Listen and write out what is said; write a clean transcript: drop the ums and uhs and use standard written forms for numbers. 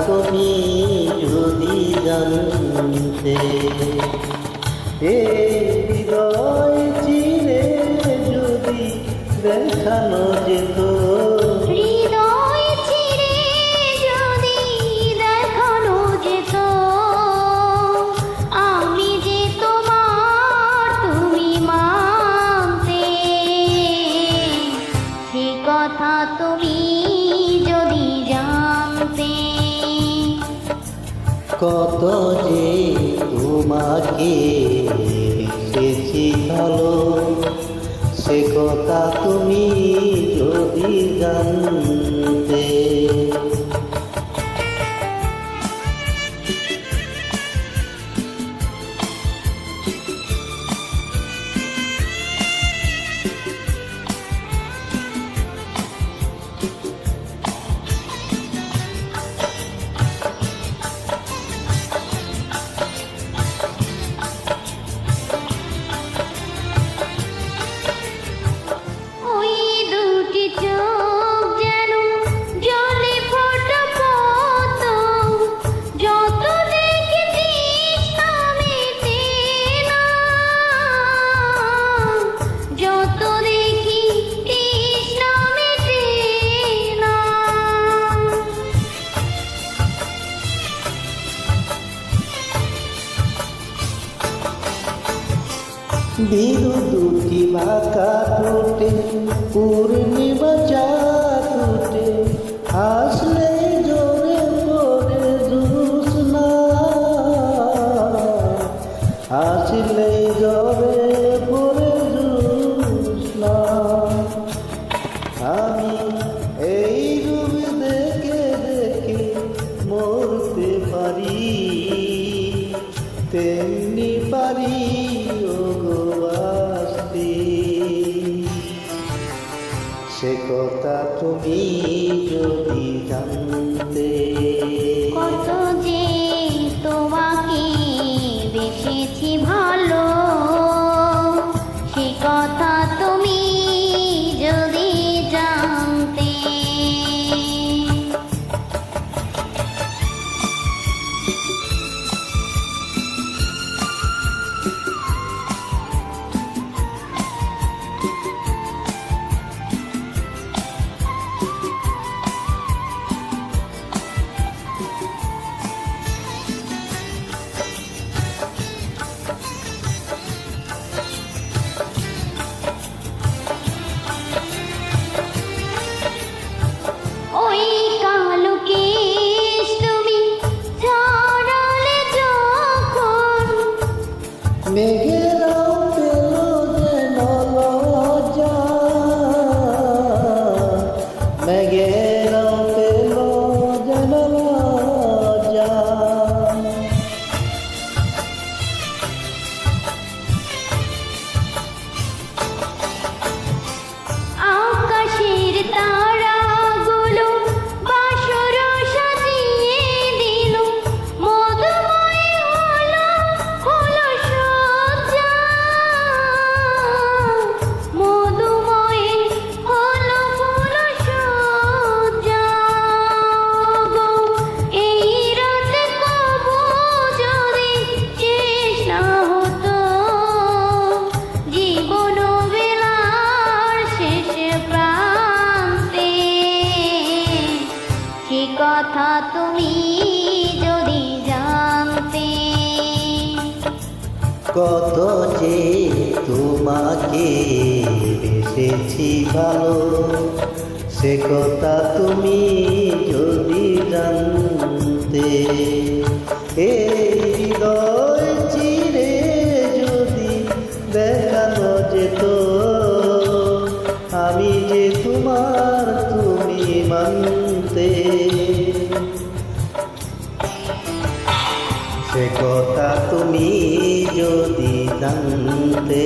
তুমি যদি জানতে, এই হৃদয় চিরে যদি দেখানো যেত, হৃদয় চিরে যদি দেখানো যেত, আমি যে তোমার তুমি মানতে, সে কথা তুমি যদি জানতে। কত যে তোমাকে বেশি ভালো, সে কথা তুমি যদি জানতে। ওই দুটি চোখ যেন জলে ফোটা পদ্ম, যত দেখি তৃষ্ণা মেটে না, যত দেখি তৃষ্ণা মেটে না। বিরু দুটি বাঁকা টুটে পূর্ণিমা চাঁদ টুটে, আসলে জোরে পড়ে জ্যোৎস্না, আসলে জোরে পড়ে জ্যোৎস্না। আমি এই রূপ দেখে দেখে মরতে পারি, তেমনি পারি ওগো আসতে, সে কথা তুমি যদি জানতে। কত যে তোমাকে বেসেছি ভালো, সে কথা তুমি যদি জানতে। ওই কালো কেশ তুমি ছড়ালে যখন, মেঘেরাও পেল যেন লজ্জা, মেঘেরাও পেল যেন লজ্জা। আকাশের তারাগুলো বাসর সাজিয়ে দিল, মধুময় হলো হলো সজ্জা, মধুময় হলো হলো সজ্জা। গো এই রাতে কবু যদি শেষ না হতো, জীবন বেলার শেষ প্রান্তে, সে কথা তুমি যদি জানতে। কত যে তোমাকে বেসেছি ভালো, সে কথা তুমি যদি জানতে। এই হৃদয় চিরে যদি দেখানো যেত, আমি যে তোমার তুমি মানতে, সে কথা তুমি যদি জানতে।